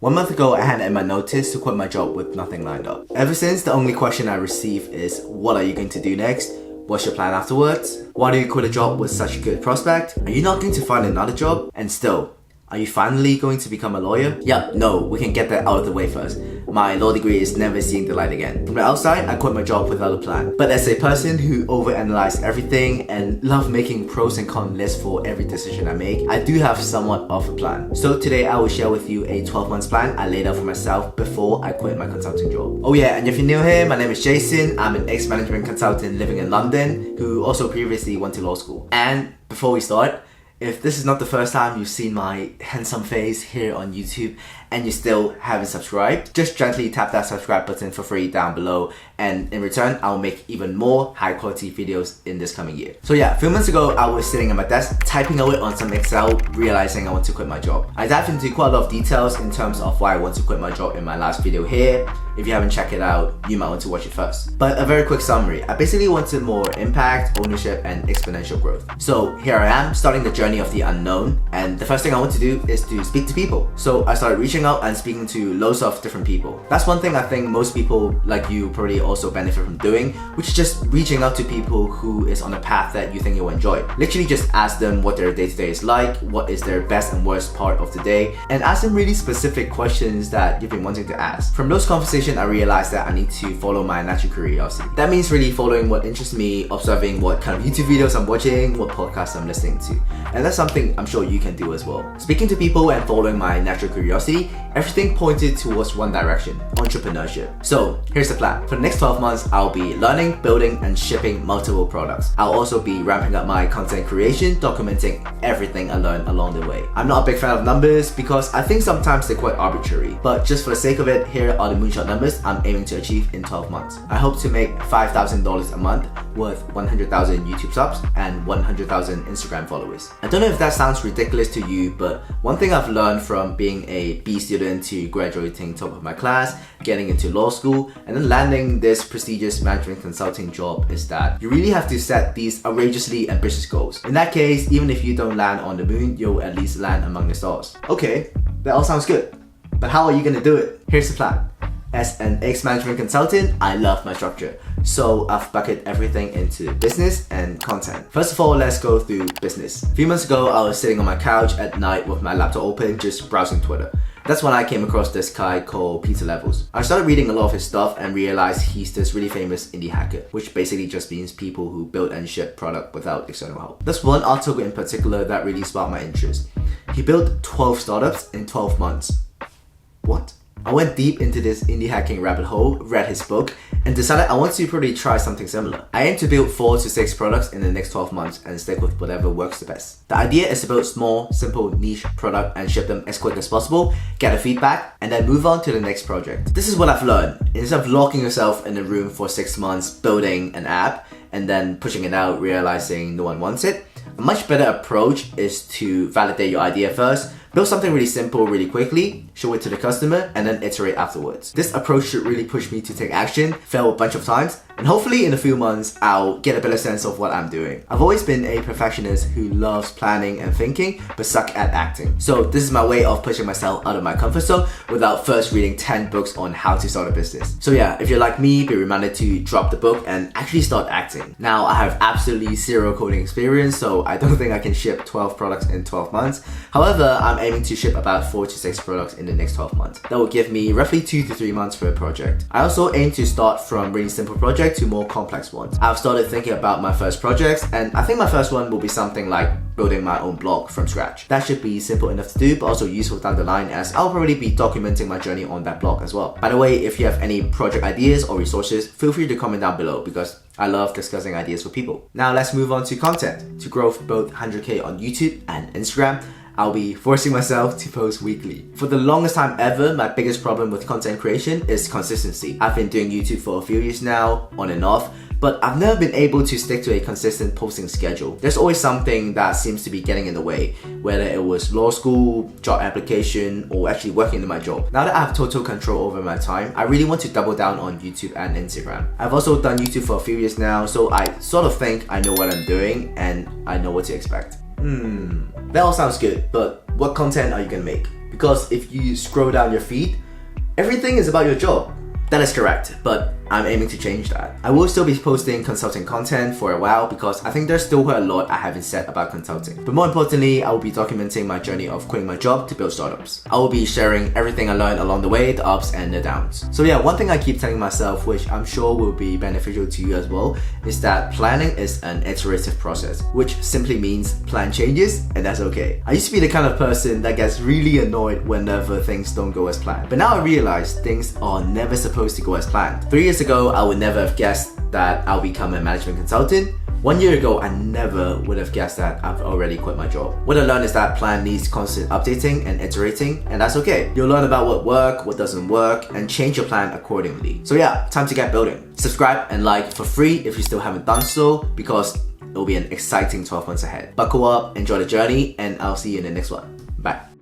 1 month ago, I handed in my notice to quit my job with nothing lined up. Ever since, the only question I receive is, what are you going to do next? What's your plan afterwards? Why do you quit a job with such a good prospect? Are you not going to find another job? And still, are you finally going to become a lawyer? Yup, no, we can get that out of the way first. My law degree is never seeing the light again. From the outside, I quit my job without a plan. But as a person who overanalyzes everything and love making pros and cons lists for every decision I make, I do have somewhat of a plan. So today I will share with you a 12 months plan I laid out for myself before I quit my consulting job. Oh yeah, and if you're new here, my name is Jason. I'm an ex-management consultant living in London who also previously went to law school. And before we start, if this is not the first time you've seen my handsome face here on YouTube and you still haven't subscribed, just gently tap that subscribe button for free down below, and in return I'll make even more high quality videos in this coming year. So yeah, a few months ago I was sitting at my desk typing away on some Excel, realizing I want to quit my job. I dived into quite a lot of details in terms of why I want to quit my job in my last video here. If you haven't checked it out, you might want to watch it first. But a very quick summary, I basically wanted more impact, ownership, and exponential growth. So here I am, starting the journey of the unknown, and the first thing I want to do is to speak to people. So I started reaching out and speaking to loads of different people. That's one thing I think most people like you probably also benefit from doing, which is just reaching out to people who is on a path that you think you'll enjoy. Literally just ask them what their day-to-day is like, what is their best and worst part of the day, and ask them really specific questions that you've been wanting to ask. From those conversations, I realized that I need to follow my natural curiosity. That means really following what interests me, observing what kind of YouTube videos I'm watching, what podcasts I'm listening to. And that's something I'm sure you can do as well. Speaking to people and following my natural curiosity, everything pointed towards one direction: entrepreneurship. So here's the plan. For the next 12 months, I'll be learning, building, and shipping multiple products. I'll also be ramping up my content creation, documenting everything I learned along the way. I'm not a big fan of numbers because I think sometimes they're quite arbitrary, but just for the sake of it, here are the moonshot numbers I'm aiming to achieve in 12 months. I hope to make $5,000 a month worth 100,000 YouTube subs and 100,000 Instagram followers. I don't know if that sounds ridiculous to you, but one thing I've learned from being a B student to graduating top of my class, getting into law school, and then landing this prestigious management consulting job is that you really have to set these outrageously ambitious goals. In that case, even if you don't land on the moon, you'll at least land among the stars. Okay, that all sounds good, but how are you gonna do it? Here's the plan. As an ex-management consultant, I love my structure, so I've bucketed everything into business and content. First of all, let's go through business. A few months ago, I was sitting on my couch at night with my laptop open, just browsing Twitter. That's when I came across this guy called Peter Levels. I started reading a lot of his stuff and realized he's this really famous indie hacker, which basically just means people who build and ship product without external help. There's one article in particular that really sparked my interest. He built 12 startups in 12 months. What? I went deep into this indie hacking rabbit hole, read his book, and decided I want to probably try something similar. I aim to build 4 to 6 products in the next 12 months and stick with whatever works the best. The idea is to build small, simple, niche product and ship them as quick as possible, get a feedback, and then move on to the next project. This is what I've learned. Instead of locking yourself in a room for 6 months building an app and then pushing it out, realizing no one wants it, a much better approach is to validate your idea first, build something really simple really quickly, show it to the customer, and then iterate afterwards. This approach should really push me to take action, fail a bunch of times, and hopefully in a few months, I'll get a better sense of what I'm doing. I've always been a perfectionist who loves planning and thinking, but suck at acting. So this is my way of pushing myself out of my comfort zone without first reading 10 books on how to start a business. So yeah, if you're like me, be reminded to drop the book and actually start acting. Now, I have absolutely zero coding experience, so I don't think I can ship 12 products in 12 months. However, I'm aiming to ship about 4 to 6 products in the next 12 months. That will give me roughly 2 to 3 months for a project. I also aim to start from really simple projects to more complex ones. I've started thinking about my first projects, and I think my first one will be something like building my own blog from scratch. That should be simple enough to do, but also useful down the line, as I'll probably be documenting my journey on that blog as well. By the way, if you have any project ideas or resources, feel free to comment down below because I love discussing ideas with people. Now let's move on to content. To grow both 100k on YouTube and Instagram, I'll be forcing myself to post weekly. For the longest time ever, my biggest problem with content creation is consistency. I've been doing YouTube for a few years now, on and off, but I've never been able to stick to a consistent posting schedule. There's always something that seems to be getting in the way, whether it was law school, job application, or actually working in my job. Now that I have total control over my time, I really want to double down on YouTube and Instagram. I've also done YouTube for a few years now, so I sort of think I know what I'm doing and I know what to expect. That all sounds good, but what content are you gonna make? Because if you scroll down your feed, everything is about your job. That is correct, but I'm aiming to change that. I will still be posting consulting content for a while because I think there's still quite a lot I haven't said about consulting. But more importantly, I will be documenting my journey of quitting my job to build startups. I will be sharing everything I learned along the way, the ups and the downs. So yeah, one thing I keep telling myself, which I'm sure will be beneficial to you as well, is that planning is an iterative process, which simply means plan changes and that's okay. I used to be the kind of person that gets really annoyed whenever things don't go as planned. But now I realize things are never supposed to go as planned. 3 years ago, I would never have guessed that I'll become a management consultant. 1 year ago, I never would have guessed that I've already quit my job. What I learned is that plan needs constant updating and iterating, and that's okay. You'll learn about what works, what doesn't work, and change your plan accordingly. So yeah, time to get building. Subscribe and like for free if you still haven't done so, because it'll be an exciting 12 months ahead. Buckle up, enjoy the journey, and I'll see you in the next one. Bye.